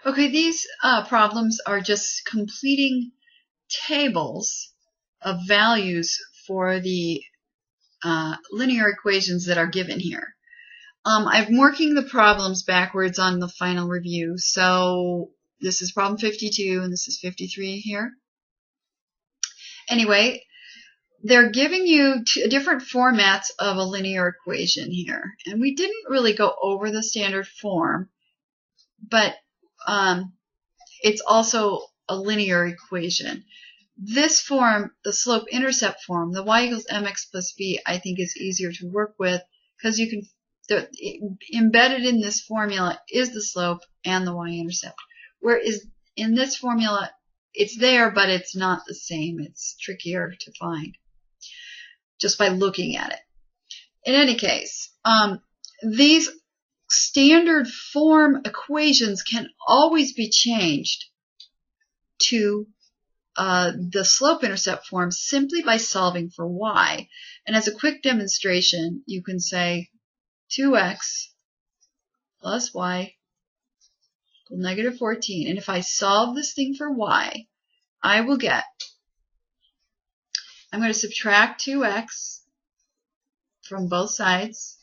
Okay, these problems are just completing tables of values for the linear equations that are given here. I'm working the problems backwards on the final review. So this is problem 52 and this is 53 here. Anyway, they're giving you different formats of a linear equation here. And we didn't really go over the standard form, but it's also a linear equation. This form, the slope-intercept form, the y equals mx plus b, I think is easier to work with because you can, embedded in this formula is the slope and the y-intercept. Whereas in this formula, it's there, but it's not the same. It's trickier to find just by looking at it. In any case, these standard form equations can always be changed to the slope-intercept form simply by solving for y. And as a quick demonstration, you can say 2x plus y equals negative 14. And if I solve this thing for y, I will get, I'm going to subtract 2x from both sides.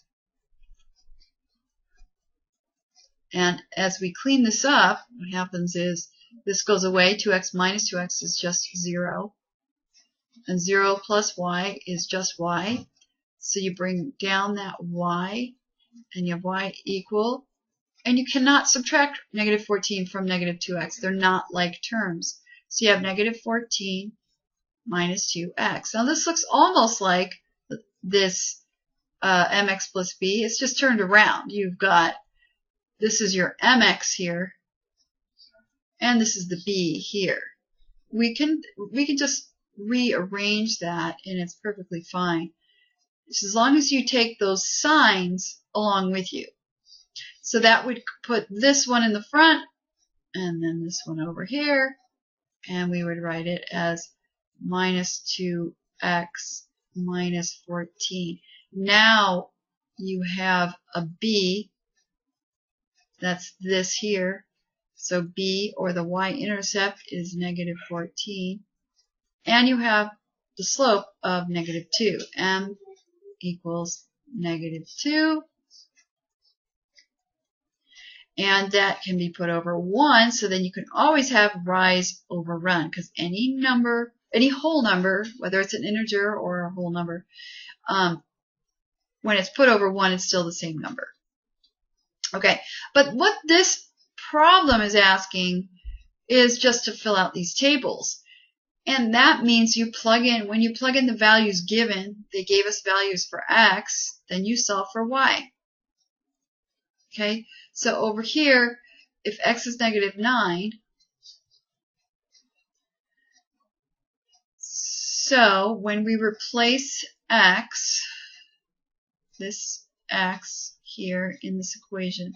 And as we clean this up, what happens is this goes away. 2x minus 2x is just 0. And 0 plus y is just y. So you bring down that y, and you have y equal. And you cannot subtract negative 14 from negative 2x. They're not like terms. So you have negative 14 minus 2x. Now this looks almost like this mx plus b. It's just turned around. You've got, this is your mx here, and this is the b here. We can just rearrange that, and it's perfectly fine. Just as long as you take those signs along with you. So that would put this one in the front, and then this one over here, and we would write it as minus 2x minus 14. Now you have a b, that's this here. So b, or the y-intercept, is negative 14. And you have the slope of negative 2. M equals negative 2. And that can be put over 1, so then you can always have rise over run, because any number, any whole number, whether it's an integer or a whole number, when it's put over 1, it's still the same number. Okay, but what this problem is asking is just to fill out these tables. And that means you plug in, when you plug in the values given, they gave us values for x, then you solve for y. Okay, so over here, if x is negative 9, so when we replace x, this x here in this equation,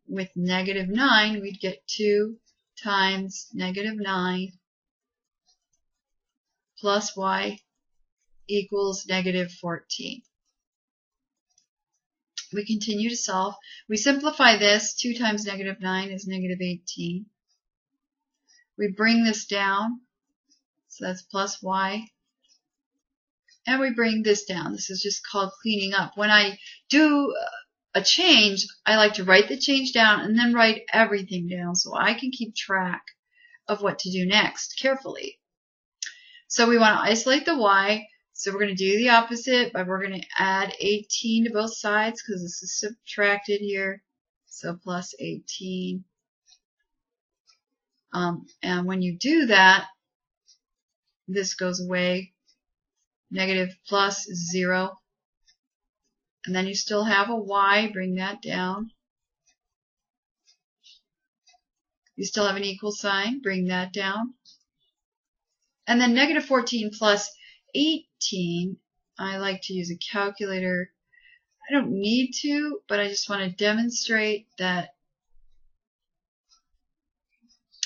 with negative 9, we'd get 2 times negative 9 plus y equals negative 14. We continue to solve. We simplify this. 2 times negative 9 is negative 18. We bring this down, so that's plus y. And we bring this down. This is just called cleaning up. When I do a change, I like to write the change down and then write everything down so I can keep track of what to do next carefully. So we want to isolate the y. So we're going to do the opposite, but we're going to add 18 to both sides because this is subtracted here. So plus 18. And when you do that, this goes away. Negative plus 0. And then you still have a y. Bring that down. You still have an equal sign. Bring that down. And then negative 14 plus 18, I like to use a calculator. I don't need to, but I just want to demonstrate that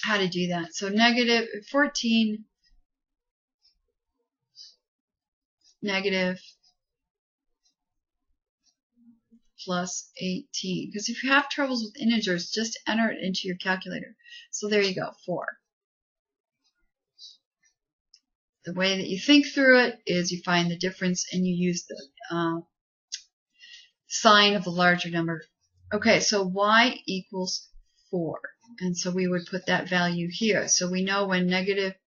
how to do that. So negative 14 negative plus 18. Because if you have troubles with integers, just enter it into your calculator. So there you go, 4. The way that you think through it is you find the difference and you use the sign of a larger number. Okay, so y equals 4. And so we would put that value here. So we know when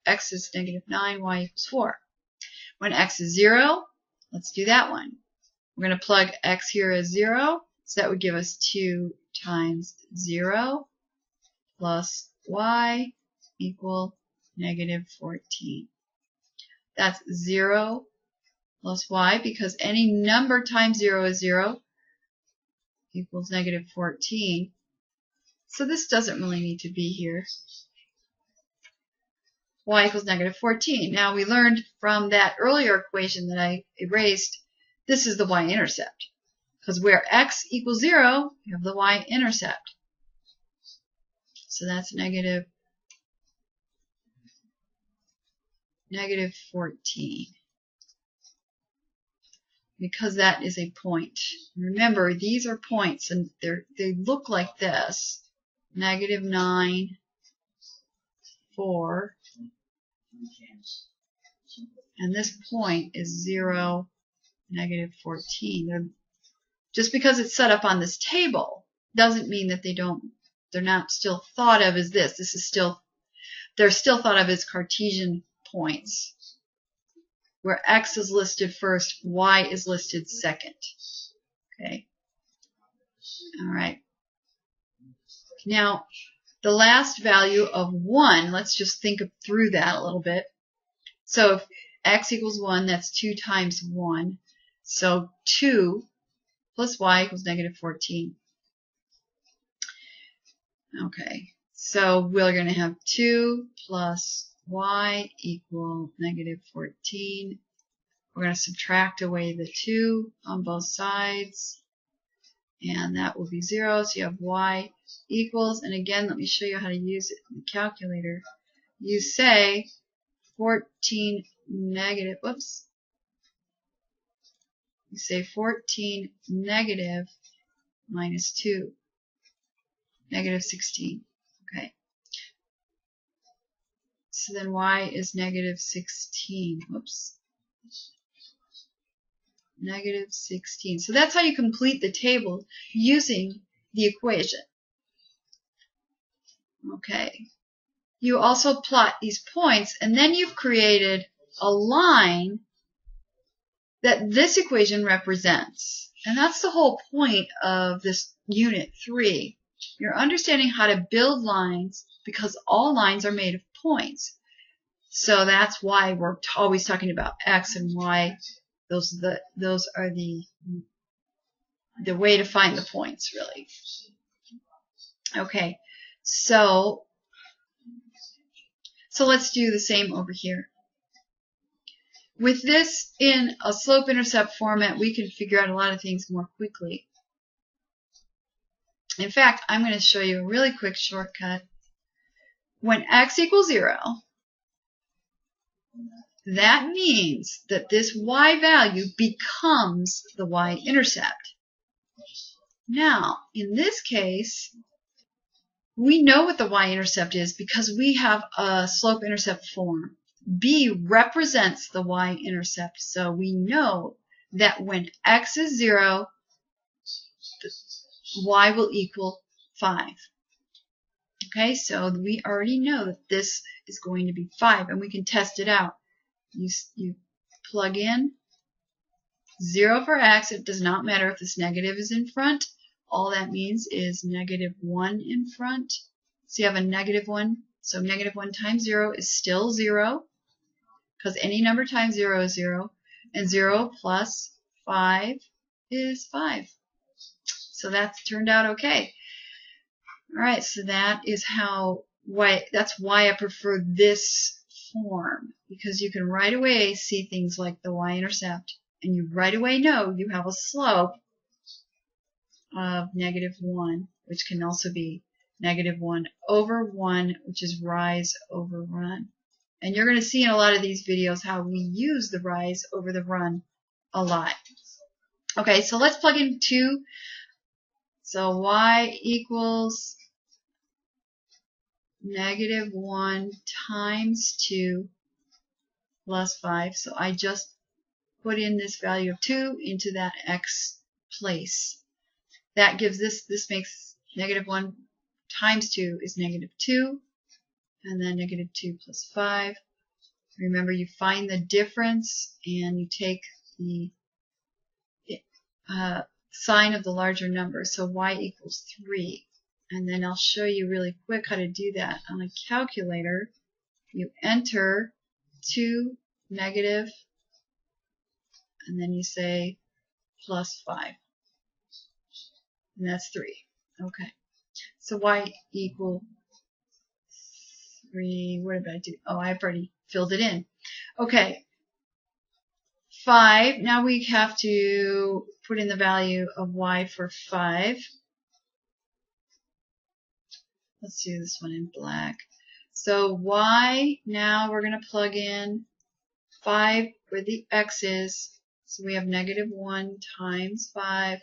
x is negative 9, y equals 4. When x is 0, let's do that one. We're going to plug x here as 0. So that would give us 2 times 0 plus y equal negative 14. That's 0 plus y, because any number times 0 is 0, equals negative 14. So this doesn't really need to be here. Y equals negative 14. Now we learned from that earlier equation that I erased, this is the y-intercept. Because where x equals 0, you have the y-intercept. So that's negative 14. Because that is a point. Remember, these are points, and they look like this. Negative 9, 4, and this point is 0, negative 14. Just because it's set up on this table doesn't mean that they're not still thought of as this. They're still thought of as Cartesian points, where x is listed first, y is listed second. Okay. All right. Now, the last value of 1, let's just think through that a little bit. So if x equals 1, that's 2 times 1. So 2 plus y equals negative 14. Okay. So we're going to have 2 plus y equal negative 14. We're going to subtract away the 2 on both sides, and that will be 0. So you have y equals, and again, let me show you how to use it in the calculator. You say 14 negative, whoops. You say 14 negative minus 2, negative 16. Okay. So then y is negative 16. Whoops. Negative 16. So that's how you complete the table using the equation. Okay. You also plot these points, and then you've created a line that this equation represents. And that's the whole point of this Unit 3. You're understanding how to build lines, because all lines are made of points. So that's why we're always talking about x and y. Those are the way to find the points, really. Okay, so let's do the same over here. With this in a slope-intercept format, we can figure out a lot of things more quickly. In fact, I'm going to show you a really quick shortcut. When x equals 0, that means that this y value becomes the y-intercept. Now, in this case, we know what the y-intercept is because we have a slope-intercept form. B represents the y-intercept, so we know that when x is 0, y will equal 5. Okay, so we already know that this is going to be 5, and we can test it out. You plug in 0 for x. It does not matter if this negative is in front. All that means is negative 1 in front. So you have a negative 1. So negative 1 times 0 is still 0, because any number times 0 is 0. And 0 plus 5 is 5. So that's turned out okay. All right, so that is that's why I prefer this form, because you can right away see things like the y-intercept, and you right away know you have a slope of negative 1, which can also be negative 1 over 1, which is rise over run. And you're going to see in a lot of these videos how we use the rise over the run a lot. Okay, so let's plug in 2 So y equals -1 times 2 plus 5. So I just put in this value of 2 into that x place. That gives this makes -1 times 2 is -2, and then -2 plus 5. Remember, you find the difference and you take the sign of the larger number. So y equals 3. And then I'll show you really quick how to do that on a calculator. You enter 2 negative, and then you say plus 5. And that's 3. Okay. So y equal 3. What did I do? Oh, I've already filled it in. Okay. 5. Now we have to put in the value of y for 5. Let's do this one in black. So y, now we're going to plug in 5 where the x is. So we have -1 times 5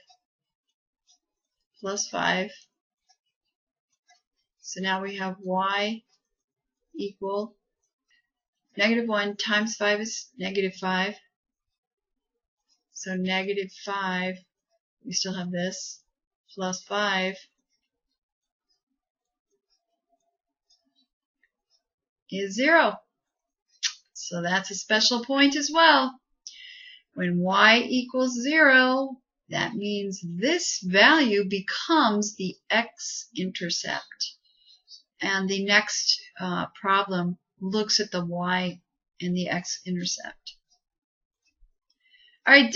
plus 5. So now we have y equal -1 times 5 is -5. So -5, we still have this, plus 5 is 0. So that's a special point as well. When y equals 0, that means this value becomes the x-intercept. And the next problem looks at the y and the x-intercept. All right.